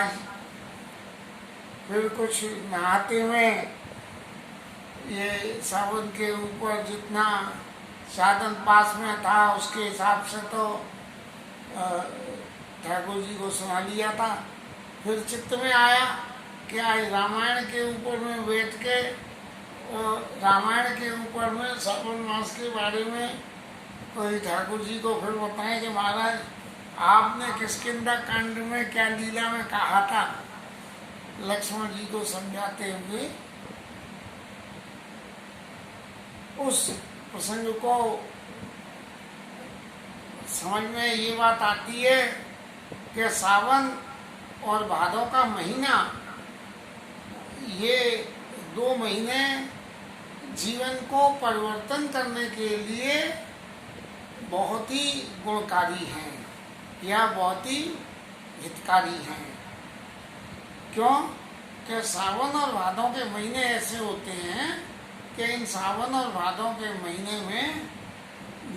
महाराज। फिर कुछ नहाते में ये सावन के ऊपर जितना साधन पास में था उसके हिसाब से तो ठाकुर जी को सुना लिया था। फिर चित्त में आया कि आज रामायण के ऊपर में बैठ के रामायण के ऊपर में सावन मास के बारे में कोई ठाकुर जी को फिर बताएं कि महाराज आपने किष्किंधा कांड में क्या लीला में कहा था, लक्ष्मण जी को समझाते हुए उस प्रसंग को समझ में ये बात आती है कि सावन और भादों का महीना, ये 2 महीने जीवन को परिवर्तन करने के लिए बहुत ही गुणकारी हैं या बहुत ही हितकारी हैं। क्यों? कि सावन और भादों के महीने ऐसे होते हैं कि इन सावन और भादों के महीने में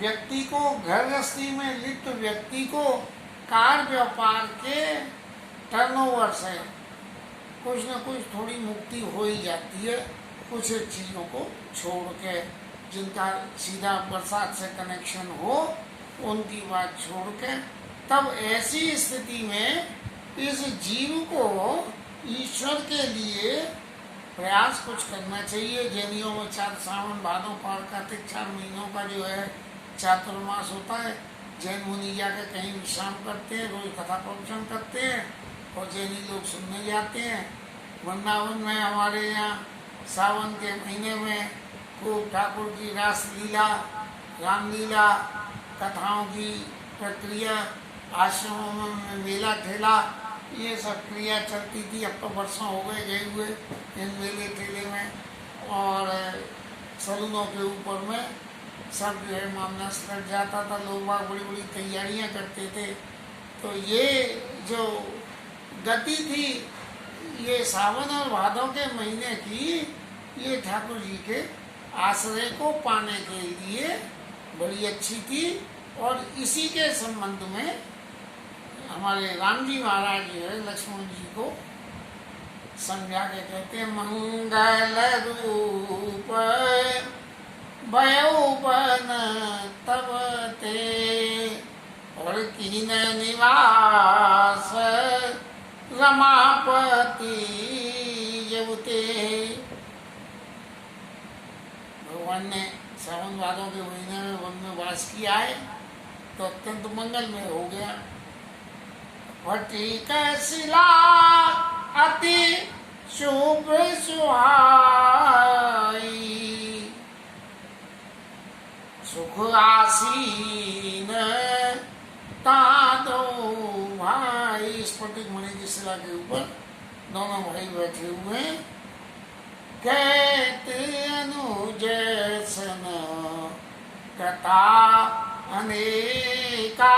व्यक्ति को, घर गृहस्थी में लिप्त व्यक्ति को कार व्यापार के टर्नओवर से कुछ न कुछ थोड़ी मुक्ति हो ही जाती है, कुछ चीज़ों को छोड़ के, जिनका सीधा बरसात से कनेक्शन हो उनकी बात छोड़ के। तब ऐसी स्थिति में इस जीव को ईश्वर के लिए प्रयास कुछ करना चाहिए। जैनियों में 4 सावन भादों पार कार्तिक 4 महीनों का जो है चातुर्मास होता है। जैन मुनि जाकर कहीं विश्राम करते हैं, रोज कथा प्रवचन करते हैं और जैनी लोग सुनने जाते हैं। वृंदावन में हमारे यहाँ सावन के महीने में खूब ठाकुर की रासलीला, रामलीला, कथाओं की प्रक्रिया, आश्रमों में मेला ठेला, ये सब क्रिया चलती थी। अब तो वर्षों हो गए हुए इन मेले ठेले में, और सलूनों के ऊपर में सब जो है मामला लग जाता था। लोग वहाँ बड़ी बड़ी तैयारियाँ करते थे। तो ये जो गति थी ये सावन और भादों के महीने की, ये ठाकुर जी के आश्रय को पाने के लिए बड़ी अच्छी थी। और इसी के संबंध में हमारे राम जी महाराज जो है लक्ष्मण जी को समझा के कहते हैं, मंगल रूप भयौवन तब ते और कीन निवास रमापति जबते। भगवान ने सावन भादों के महीने में वन में वास किया है तो अत्यंत मंगलमय हो गया। फटिक शिला अति शुभ सुहाई, सुख आसीन तादो भाई। स्फटिक मणि की शिला के ऊपर दोनों भाई बैठे हुए हैं। कहते अनुज सन कथा अनेका,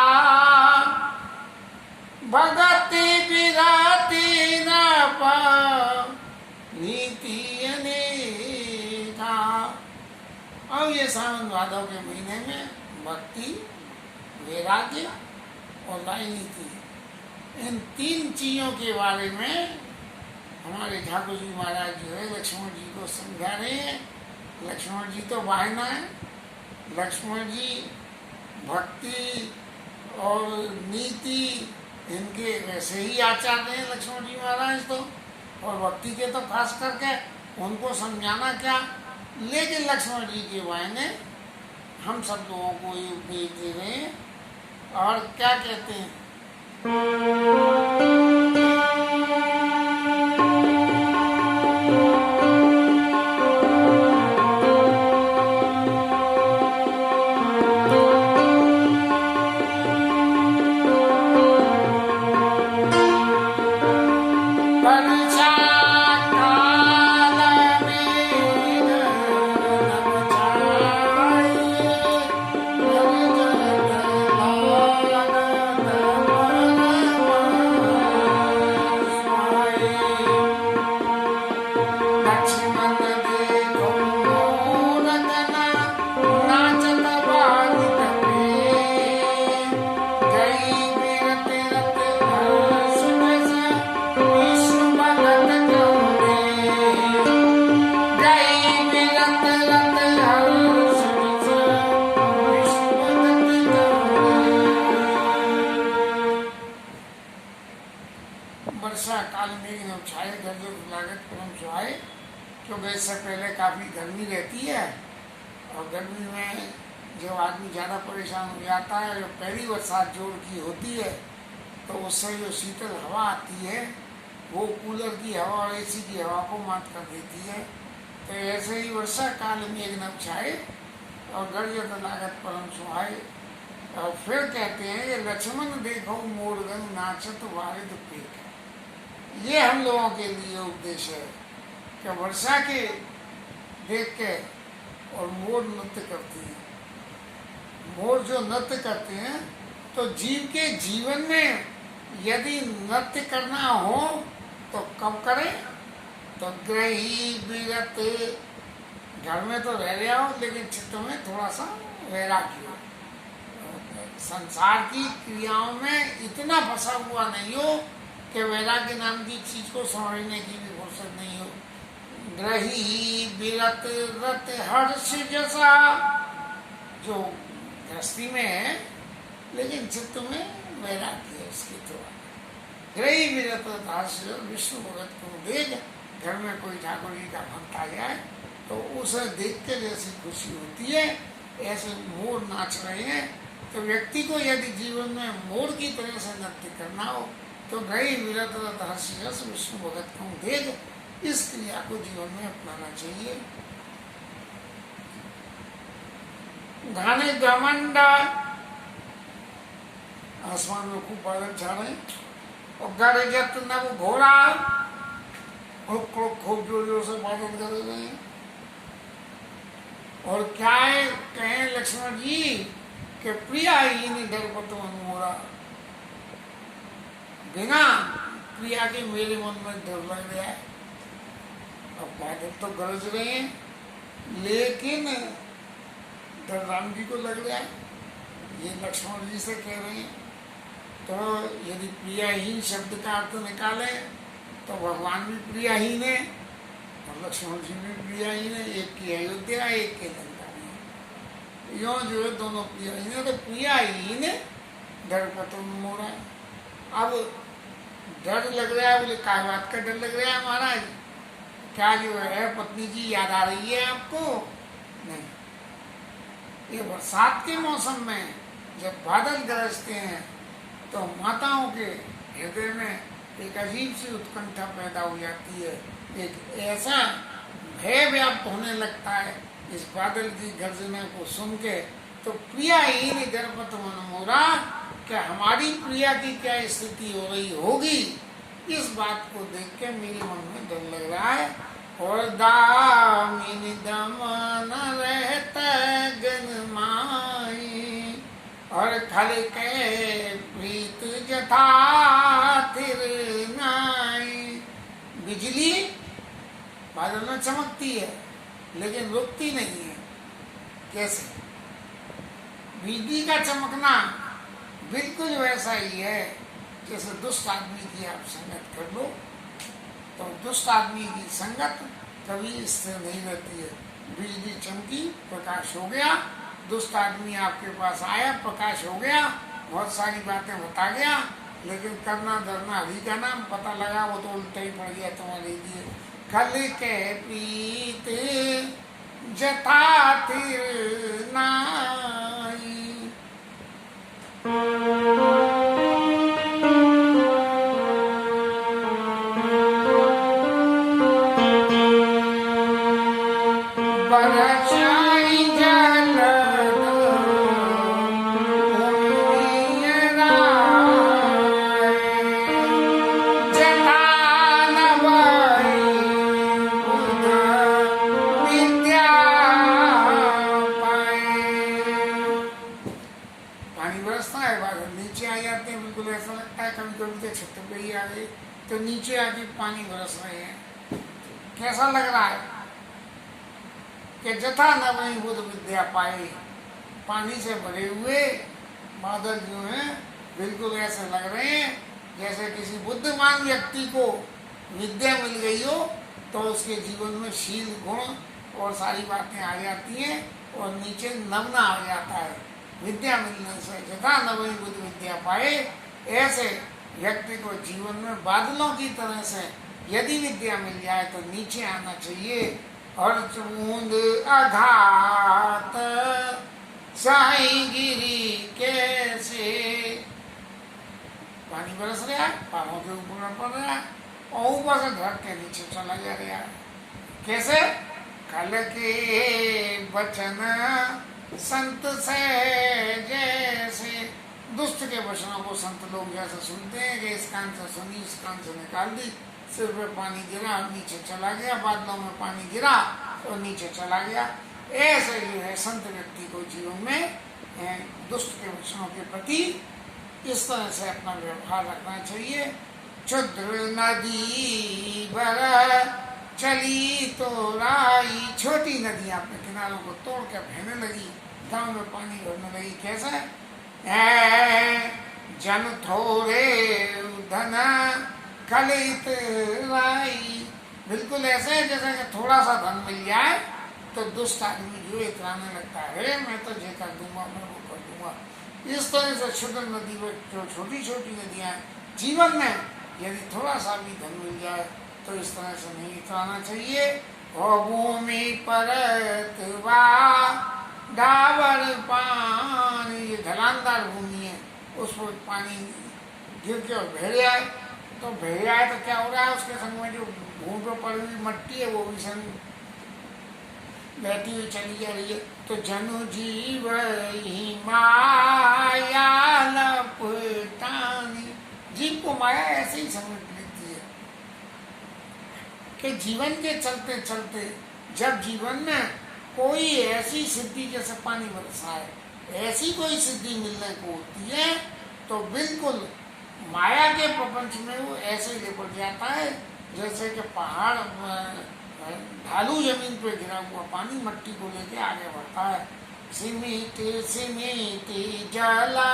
भगति विरति न नीति अनेका। अब ये सावन भादों के महीने में भक्ति, वैराग्य और राजनीति, इन 3 चीज़ों के बारे में हमारे ठाकुर जी महाराज जो है लक्ष्मण जी को समझा रहे हैं। लक्ष्मण जी तो वाहना है, लक्ष्मण जी भक्ति और नीति इनके वैसे ही आचार्य हैं लक्ष्मण जी महाराज तो, और भक्ति के तो खास करके उनको समझाना क्या। लेकिन लक्ष्मण जी के वाहने हम सब लोगों को ये उपदेश दे रहे हैं। और क्या कहते हैं, काल में न छाए घर जो लागत परम सुहाए, क्योंकि इससे पहले काफ़ी गर्मी रहती है और गर्मी में जब आदमी ज़्यादा परेशान हो जाता है, जो पहली बरसात जोर की होती है तो उससे जो शीतल हवा आती है वो कूलर की हवा और एसी की हवा को मात कर देती है। तो ऐसे ही वर्षा काल में एक नव छाए और गर्जत लागत परम सुहाए। और फिर कहते हैं ये लक्ष्मण देखो मोरगन नाचत वारिद पेट। ये हम लोगों के लिए उपदेश है कि वर्षा के देख के और मोर नृत्य करती है। मोर जो नृत्य करते हैं तो जीव के जीवन में यदि नृत्य करना हो तो कब करें? तो ग्रही विगत, घर में तो रह रहे हो लेकिन चित्त में थोड़ा सा वैराग्य हो, संसार की क्रियाओं में इतना फंसा हुआ नहीं हो कि वैराग्य नाम की चीज को समझने की भी फुर्सत नहीं हो। ग्रही विरत रत हर्ष जैसा जो गृहस्थी में है लेकिन चित्त में वैराग्य है इसकी थोड़ा। ग्रही विरत हर्ष विष्णु भगत को देख, घर में कोई ठाकुर जी का भक्त आ जाए तो उसे देख के जैसी खुशी होती है ऐसे मोर नाच रहे हैं। तो व्यक्ति को यदि जीवन में मोर की तरह से नृत्य करना हो तो ग्रही विरत हर्ष विष्णु भगत को देख इस क्रिया को जीवन में अपनाना चाहिए। घने घमंड, आसमान में खूब बादल छा रहे और गरजत नव घोड़ा, खूब जोर जोर से बादल कर रहे हैं। और क्या है कहें लक्ष्मण जी कि प्रिया ही नहीं डर पतो मोरा, बिना प्रिया के मेरे मन में डर लग रहा है। अब बादल तो गरज रहे हैं लेकिन डर राम जी को लग रहा है, ये लक्ष्मण जी से कह रहे हैं। तो यदि प्रियाहीन शब्द का अर्थ निकाले तो भगवान भी प्रियाहीन है और लक्ष्मण जी भी प्रियाहीन है। एक की अयोध्या एक के लंका में, यो जो है दोनों प्रियाहीन है। तो प्रियाहीन डर पतो मोरा। अब डर लग रहा है, बोले क्या बात का डर लग रहा है महाराज? क्या जो है पत्नी की याद आ रही है आपको? नहीं, ये बरसात के मौसम में जब बादल गरजते हैं तो माताओं के हृदय में एक अजीब सी उत्कंठा पैदा हो जाती है, एक ऐसा भय व्याप्त होने लगता है इस बादल की गर्जना को सुन के। तो प्रिया ही नहीं गर्भवत मन मोरा, क्या हमारी प्रिया की क्या स्थिति हो रही होगी, इस बात को देख के मेरे मन में डर लग रहा है। और दामिनी दमन रहता गन माई और खल के प्रीत जथा थिर नाई। बिजली बादल में चमकती है लेकिन रुकती नहीं है। कैसे? बिजली का चमकना बिल्कुल वैसा ही है जैसे दुष्ट आदमी की आप संगत कर लो तो दुष्ट आदमी की संगत कभी स्थिर नहीं रहती है। बिजली चमकी, प्रकाश हो गया, दुष्ट आदमी आपके पास आया, प्रकाश हो गया, बहुत सारी बातें बता गया, लेकिन करना धरना हरि का नाम, पता लगा वो तो उल्टा ही पड़ गया तुम्हारे लिए। कल के प्रीत जथा थिर नाई। तो नीचे आके पानी बरस रहे हैं, कैसा लग रहा है कि जथा न वही बुद्ध विद्या पाए। पानी से भरे हुए बादल जो हैं बिल्कुल ऐसे लग रहे हैं जैसे किसी बुद्धिमान व्यक्ति को विद्या मिल गई हो तो उसके जीवन में शील गुण और सारी बातें आ जाती हैं और नीचे नवना आ जाता है विद्या मिलने से। जथा न वही बुद्ध विद्या पाए, ऐसे व्यक्ति को जीवन में बादलों की तरह से यदि विद्या मिल जाए तो नीचे आना चाहिए। और बूंद आघात साई गिरी कैसे, पानी बरस रहा है, पारों के ऊपर पड़ रहा है और ऊपर से घर के नीचे चला जा रहा है। कैसे? कल के वचन संत से जैसे, दुष्ट के वचनों को संत लोग जैसे सुनते हैं कि इस कान से सुनी, इस कान से निकाल दी, सिर पे पानी गिरा और नीचे चला गया, बादलों में पानी गिरा और नीचे चला गया। ऐसे जो है संत व्यक्ति को जीवन में दुष्ट के वचनों के प्रति इस तरह से अपना व्यवहार रखना चाहिए। क्षुद्र नदी बर चली तो राई, छोटी नदी अपने किनारों को तोड़ कर बहने लगी, गांव में पानी भरने लगी। कैसे? जन थोड़े धन कलित राई, बिल्कुल ऐसे जैसे कि थोड़ा सा धन मिल जाए तो दुष्ट आदमी जो इतराने लगता है, मैं तो ये कर दूंगा, मैं वो कर दूंगा। इस तरह से क्षुद्र नदी में जो छोटी छोटी नदियां जीवन में यदि थोड़ा सा भी धन मिल जाए तो इस तरह से नहीं इतराना चाहिए। और भूमि पर डाबर पानी, ये ढलानदार भूमि है, उस पर पानी गिर के और बह जाए तो क्या हो रहा है, उसके संग में जो भूमि पर पड़ी हुई मट्टी है वो भी संग बहती हुई चली जा रही है। तो जनु जीव ही माया लपटानी, जीव को माया ऐसे ही समेट लेती है कि जीवन के चलते चलते जब जीवन में कोई ऐसी सिद्धि जैसे पानी बरसा है, ऐसी कोई सिद्धि मिलने को होती है तो बिल्कुल माया के प्रपंच में वो ऐसे लिपट जाता है जैसे कि पहाड़ ढालू जमीन पे गिरा हुआ पानी मट्टी को लेके आगे बढ़ता है। सिमिटी सिमिटी जला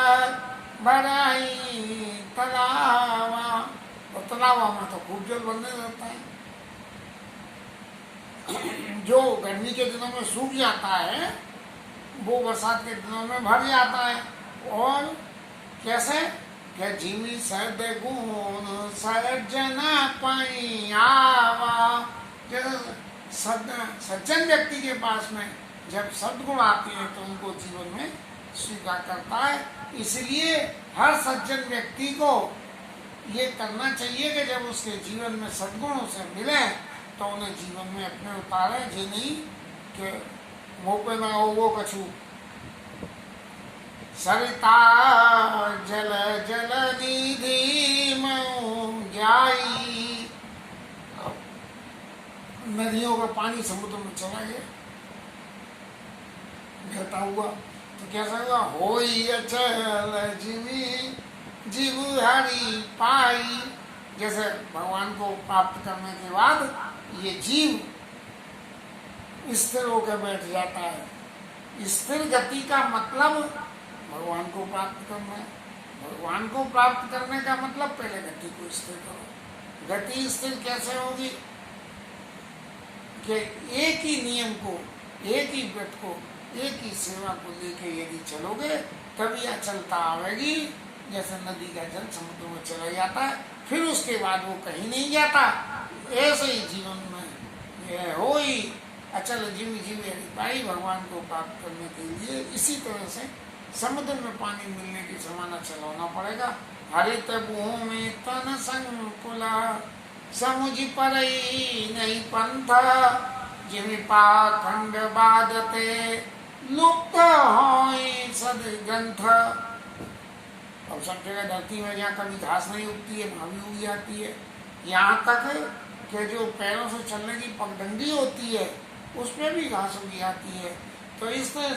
बढ़ाई तलावा, और तलावा में तो खूब जल बनने लगता है। जो गर्मी के दिनों में सूख जाता है वो बरसात के दिनों में भर जाता है। और कैसे? क्या जिमी सद गुण सज्जना पाई आवा, जैसे सज्जन व्यक्ति के पास में जब सद्गुण आते हैं तो उनको जीवन में स्वीकार करता है। इसलिए हर सज्जन व्यक्ति को ये करना चाहिए कि जब उसके जीवन में सद्गुण उसे मिले तो उन्हें जीवन में अपने उतारे, जे नहीं कि मुँह पे ना हो वो कछू। सरिता जल जल निधि में जाई, नदियों का पानी समुद्र में चला गया बहता हुआ तो कैसा हुआ? होई अचल जीवी जीव हरि पाई, जैसे भगवान को प्राप्त करने के बाद ये जीव स्थिर होकर बैठ जाता है। स्थिर गति का मतलब भगवान को प्राप्त करना है। भगवान को प्राप्त करने का मतलब पहले गति को स्थिर करो। गति स्थिर कैसे होगी? कि एक ही नियम को, एक ही व्रत को, एक ही सेवा को लेके यदि चलोगे तभी अचलता आवेगी। जैसे नदी का जल समुद्र में चला जाता है फिर उसके बाद वो कहीं नहीं जाता, ऐसे ही जीवन में यह हो ही अचल जीव जीव पाई भगवान को प्राप्त करने के लिए इसी तरह से समुद्र में पानी मिलने की समान अचल होना पड़ेगा। हरित भूमि तन संकुला समुझ परई नहीं पंथ, जिमि पाखंड बादते लुप्त होई सद ग्रंथ। अब सब जगह धरती में जहाँ कभी घास नहीं उगती है वहाँ भी उग जाती है। यहाँ तक कि जो पैरों से चलने की पगडंडी होती है उसमें भी घास उग जाती है। तो इस तरह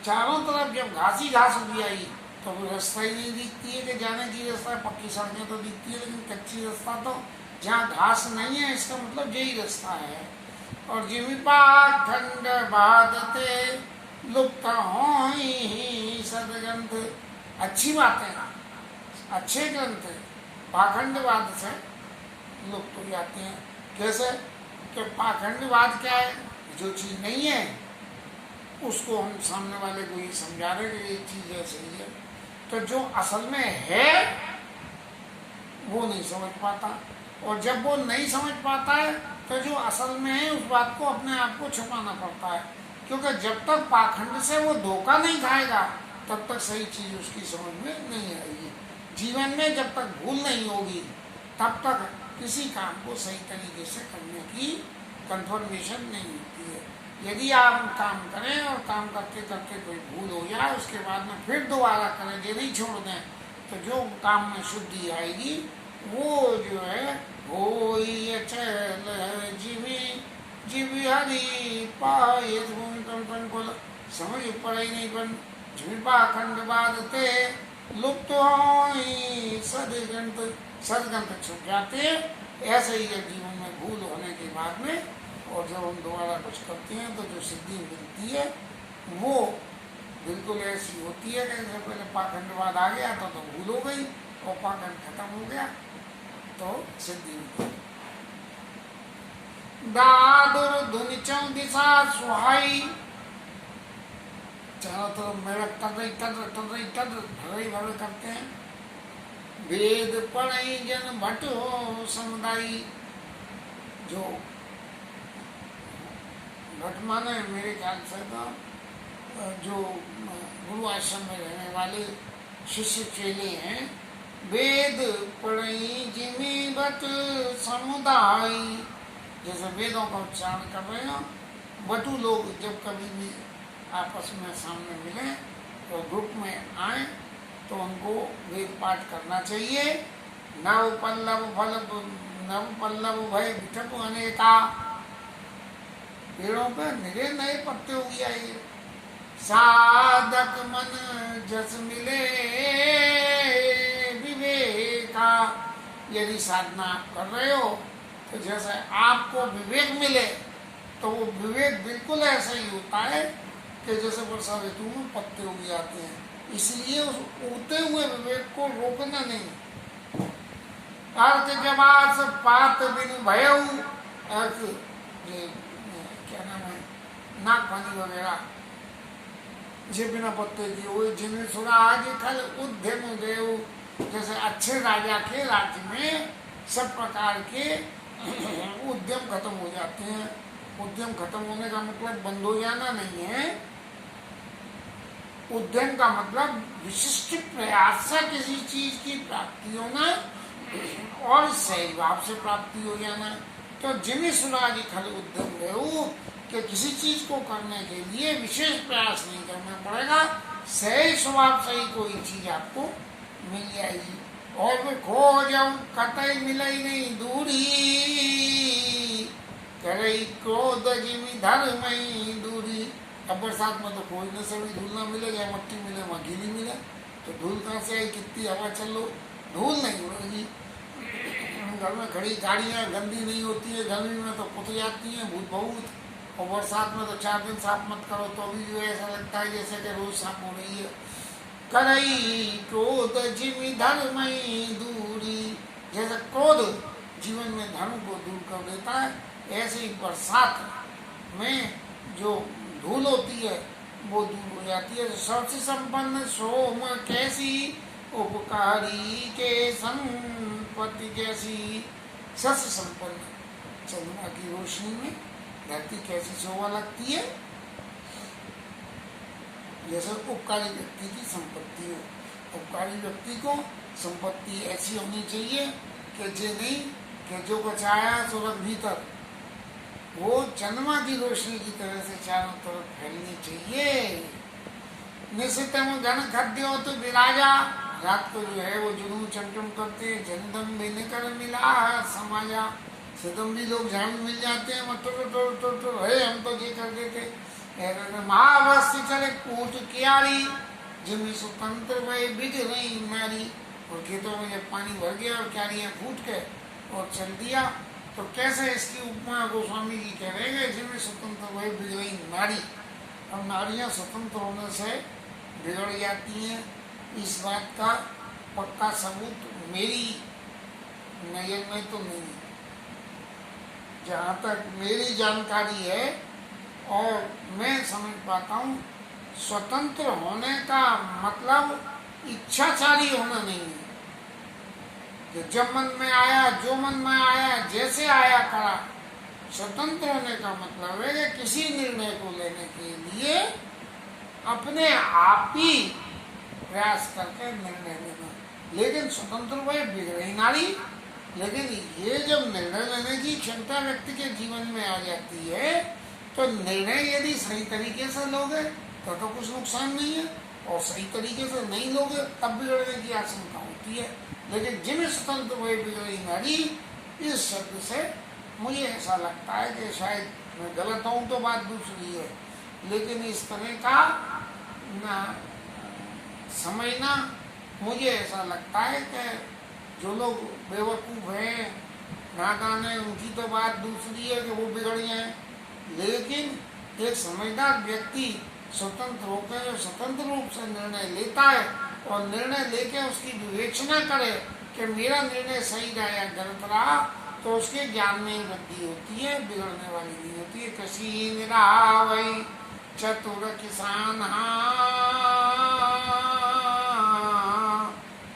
चारों तरफ जब घास ही घास उग आई तो वो रास्ता ही नहीं दिखती है कि जाने की रास्ता। पक्की सड़कें तो दिखती है लेकिन कच्ची रास्ता तो जहाँ घास नहीं है इसका मतलब यही रास्ता है। और जिमि पाखंड बादते लुप्त होई सदग्रंथ, अच्छी बातें अच्छे ग्रंथ पाखंडवाद से लुप्त हो जाते हैं। कैसे? कि पाखंडवाद क्या है? जो चीज़ नहीं है उसको हम सामने वाले को ये समझा रहे कि ये चीज़ है सही है। तो जो असल में है वो नहीं समझ पाता। और जब वो नहीं समझ पाता है तो जो असल में है उस बात को अपने आप को छुपाना पड़ता है, क्योंकि जब तक पाखंड से वो धोखा नहीं खाएगा तब तक सही चीज़ उसकी समझ में नहीं आएगी। जीवन में जब तक भूल नहीं होगी तब तक किसी काम को सही तरीके से करने की कंफर्मेशन नहीं होती है। यदि आप काम करें और काम करते करते कोई भूल हो जाए उसके बाद में फिर दोबारा करें, ये नहीं छोड़ दें, तो जो काम में शुद्धि आएगी वो जो है होई अचल जीवी जीवी हरि पाए को समझ पड़े नहीं बन झूठा खंड बाधते लुप्त होई सदगंत छुप जाते। ऐसे ही है जीवन में भूल होने के बाद में, और जब हम दोबारा कुछ करते हैं तो जो सिद्धि मिलती है वो बिल्कुल ऐसी होती है कि जैसे पहले पाखंडवाद आ गया तो भूल हो गई और पाखंड खत्म हो गया तो सिद्धि मिलती। दादुर धुनि चौ दिशा सुहाई, चारों तरफ मेढक भरे भरे करते हैं। वेद पढ़ई जन भट हो समुदायी, जो भट माने मेरे ख्याल से तो जो गुरु आश्रम में रहने वाले शिष्य चेले हैं। वेद पढ़ई जिमी भट समुदाय, जैसे वेदों का उच्चारण कर रहे हो, बटू लोग जब कभी भी आपस में सामने मिले तो ग्रुप में आए तो उनको वेद पाठ करना चाहिए। नव पल्लव भय बिठक अनेका, पेड़ों पर निरे नए पत्ते हो गया ये। साधक मन जस मिले विवेका, यदि साधना कर रहे हो तो जैसे आपको विवेक मिले तो वो विवेक बिल्कुल ऐसा ही होता है कि जैसे वर्षा ऋतु में पत्ते उग जाते हैं। इसलिए उस उगते हुए विवेक को रोकना नहीं। अर्थ जवास पात बिन भयऊ, अर्थ क्या नाम है, नाग पानी वगैरह जे बिना पत्ते की हुए, जिन्हें सुना आज खल उद्यम देव, जैसे अच्छे राजा के राज्य में सब प्रकार के उद्यम खत्म हो जाते हैं। उद्यम खत्म होने का मतलब बंद हो जाना नहीं है। उद्यम का मतलब विशिष्ट प्रयास से किसी चीज की प्राप्ति होना और सही भाव से प्राप्ति हो जाना। तो जिन्हें सुना जी खल उद्यम रहो कि किसी चीज को करने के लिए विशेष प्रयास नहीं करना पड़ेगा, सही स्वभाव से ही कोई चीज आपको मिल जाएगी। और फिर खो जाऊं कतई मिले नहीं दूरी, करे क्रोध जिमी धर्म दूरी। अब बरसात में तो खोजने से भी धूल ना मिले, या मट्टी मिले वहाँ गीली मिले, तो धूल कहाँ से आई, कितनी हवा चल लो धूल नहीं उड़ेगी। घर में खड़ी गाड़ियाँ गंदी नहीं होती है, गर्मी में तो पुत जाती हैं भूत बहुत, और बरसात में तो 4 दिन साफ मत करो तो भी जो ऐसा लगता है जैसे कि रोज साफ हो रही है। करई क्रोध जिमी धर्म दूरी, जैसे क्रोध जीवन में धर्म को दूर कर देता है, ऐसे ही बरसात में जो धूल होती है वो दूर हो जाती है। सबसे संपन्न सोम कैसी उपकारी के संपत्ति जैसी, सबसे संपन्न चंद्रमा की रोशनी में धरती कैसी शोभा लगती है, जैसे उपकारी व्यक्ति की संपत्ति हो। उपकारी व्यक्ति को संपत्ति ऐसी होनी चाहिए कि जे नहीं कि जो बचाया सूरज भीतर, वो चंद्रमा की रोशनी की तरह से चारों तरफ फैलनी चाहिए। निश्चित घन खद्य हो तो विराजा, रात को जो है वो जुनू चमचम करते, जनदम भी कर मिला समाजा, सितम्बी लोग जहाँ भी मिल जाते हैं टो हम तो ये कर देते। महावस्य चले कूट क्यारी, जिनमें स्वतंत्र वही बिज रही नारी, और खेतों में जब पानी भर गया और क्यारियाँ फूट के और चल दिया, तो कैसे इसकी उपमा गोस्वामी जी कह रहे हैं, जिनमें स्वतंत्र वही बिज रही नारी। और नारियाँ स्वतंत्र होने से बिगड़ जाती हैं, इस बात का पक्का सबूत मेरी नजर में तो नहीं। जहाँ तक मेरी जानकारी है और मैं समझ पाता हूँ, स्वतंत्र होने का मतलब इच्छाचारी होना नहीं है। कि जब मन में आया, जो मन में आया, जैसे आया करा। स्वतंत्र होने का मतलब है कि किसी निर्णय को लेने के लिए अपने आप ही प्रयास करके निर्णय लेना। लेकिन स्वतंत्र वह बिगड़ी नारी। लेकिन ये जब निर्णय लेने की क्षमता व्यक्ति के जीवन में आ जाती है, तो निर्णय यदि सही तरीके से लोगे तो कुछ नुकसान नहीं है, और सही तरीके से नहीं लोगे तब बिगड़ने की आशंका होती है। लेकिन जिन स्वतंत्र वह बिगड़ी नारी, इस शब्द से मुझे ऐसा लगता है कि शायद मैं गलत हूँ तो बात दूसरी है, लेकिन इस तरह का ना समझना, मुझे ऐसा लगता है कि जो लोग बेवकूफ़ हैं, नादान हैं, उनकी तो बात दूसरी है कि वो बिगड़ी हैं। लेकिन एक समझदार व्यक्ति स्वतंत्र होकर स्वतंत्र रूप से निर्णय लेता है, और निर्णय लेके उसकी विवेचना करे कि मेरा निर्णय सही रहा या गलत रहा, तो उसके ज्ञान में वृद्धि होती है, बिगड़ने वाली नहीं होती है। कसी निरावई चतुर किसान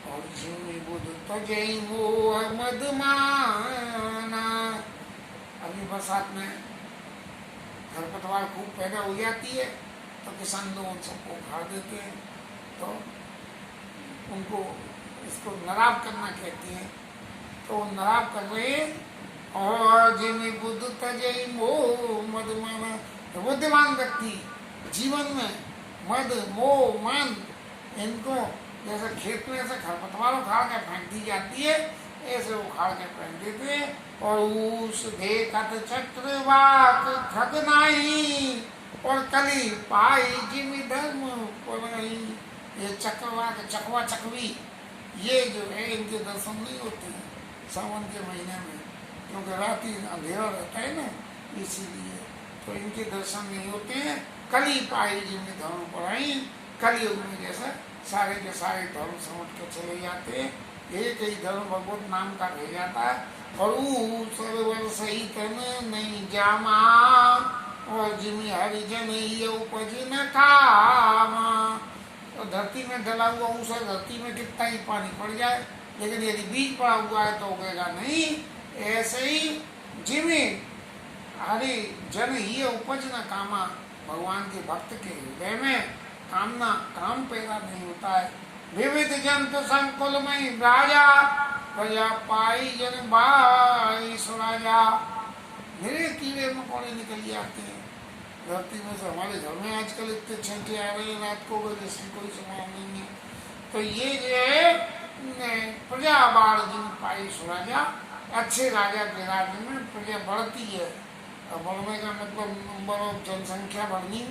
और जिमी बुध तजई मोह मदमाना। अभी बरसात में खरपतवार खूब पैदा हो जाती है, तो किसान लोग उन सबको उखाड़ देते हैं, तो उनको इसको नराब करना कहते हैं। तो नराब कर रहे, और जिमी बुद्ध तजई मोह मदमाना। तो बुद्धिमान व्यक्ति जीवन में मद मोह मन, इनको जैसे खेत में ऐसे खरपतवार उखाड़ के फेंक दी जाती है, ऐसे उखाड़ के फेंक देते हैं। और उस देखत चक्रवाक खगनाई, और कली पाई जिमी धर्म पड़ाई। ये चक्रवाक, चकवा चकवी, ये जो है इनके दर्शन नहीं होते हैं सावन के महीने में, क्योंकि रात ही अंधेरा रहता है ना, इसीलिए तो इनके दर्शन नहीं होते हैं। कली पाई जिमी धर्म पड़ाई, कलयुग में जैसा सारे के सारे धर्म समझ के चले जाते हैं, एक ही धर्म भगवत नाम का रह जाता है। और सरोवर सही तन नहीं जामा, और जिमी हरिजन ये उपज न कामा। तो धरती में डला हुआ ऊसर धरती में कितना ही पानी पड़ जाए, लेकिन यदि बीज पड़ा हुआ है तो उगेगा नहीं। ऐसे ही जिमी हरि जन ये उपज न कामा, भगवान के भक्त के हृदय में कामना, काम पैदा नहीं होता है। विविध जंतु संकुल में राजा, प्रजा पाई जन बाई सुराजा। मेरे कीड़े मकोड़े निकल जाते हैं धरती में से। हमारे घर में आजकल इतने छंटे आ रहे हैं रात को, जिसकी कोई संभावना नहीं है। तो ये जो है प्रजा बाढ़ जिन पाई सुराजा, अच्छे राजा के राज्य में प्रजा बढ़ती है। और बढ़ने का मतलब नंबर ऑफ जनसंख्या बढ़नी,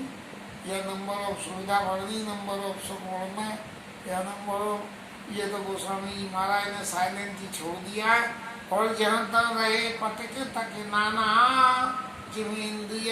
या नंबर ऑफ सुविधा बढ़नी, नंबर ऑफ सुख बढ़ना, या नंबर ऑफ, ये तो गोस्वामी जी महाराज ने साइलेंट ही छोड़ दिया है। और जहाँ तक रहे पटके तक नाना जिमी इंद्रिय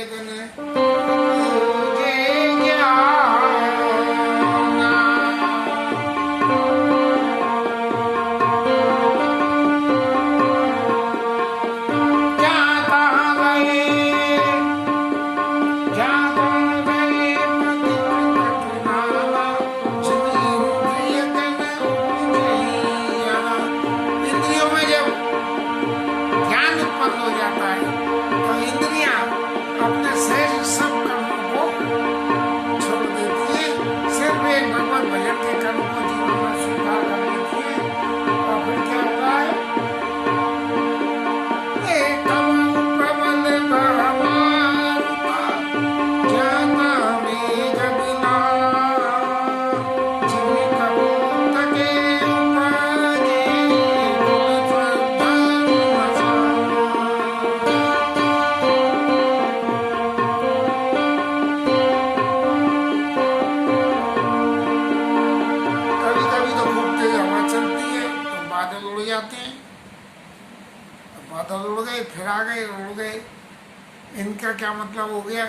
इनका क्या मतलब हो गया?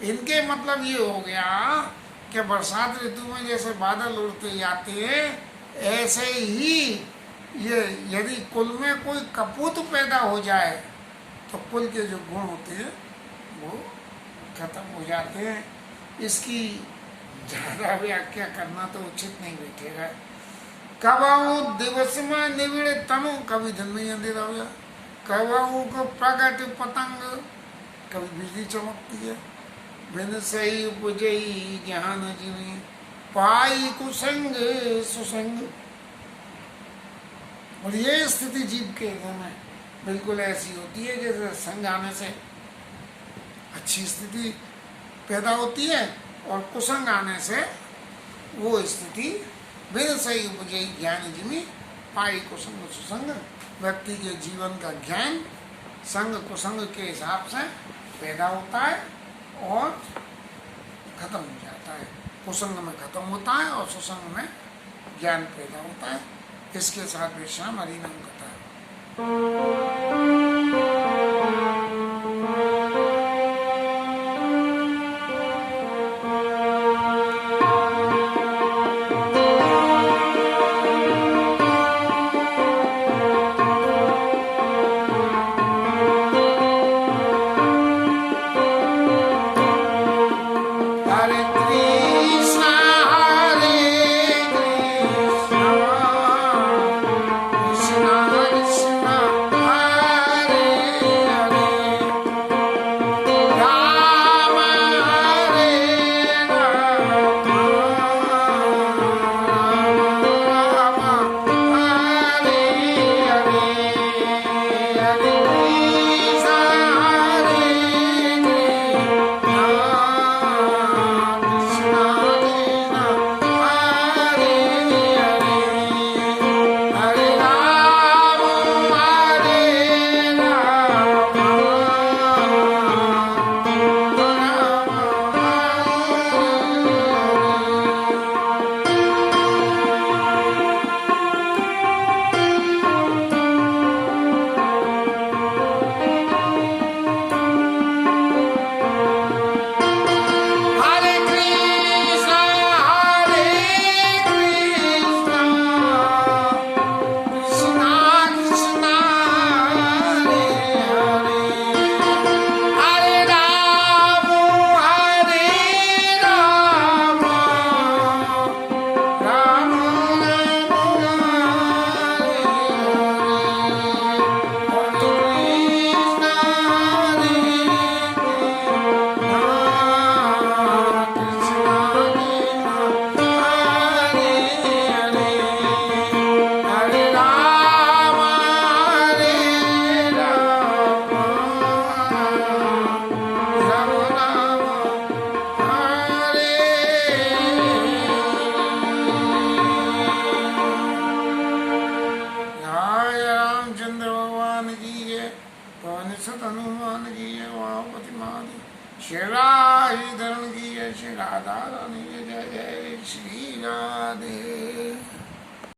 इनके मतलब ये हो गया कि बरसात ऋतु में जैसे बादल उड़ते जाते हैं, ऐसे ही ये यदि कुल में कोई कपूत पैदा हो जाए तो कुल के जो गुण होते हैं वो खत्म हो जाते हैं। इसकी ज़्यादा व्याख्या करना तो उचित नहीं बैठेगा। कबाऊ दिवस में निविड़ तनु, कभी दिन में अंधेरा हो जाए। कबाऊ को प्रगट पतंग, कभी बिजली चमकती है। बिन सही उपजई ज्ञान जिमी, पाई कुसंग सुसंग। और ये स्थिति जीव के हृदय में बिल्कुल ऐसी होती है जैसे संग आने से अच्छी स्थिति पैदा होती है और कुसंग आने से वो स्थिति बिन सही उपजई ज्ञान जिमी, पाई कुसंग सुसंग। व्यक्ति के जीवन का ज्ञान संग कुसंग के हिसाब से पैदा होता है और खत्म हो जाता है। कुसंग में खत्म होता है और सुसंग में ज्ञान पैदा होता है। इसके साथ विश्राम। हरि नाम कथा। श्री राधा रानी जय जय श्री राधे।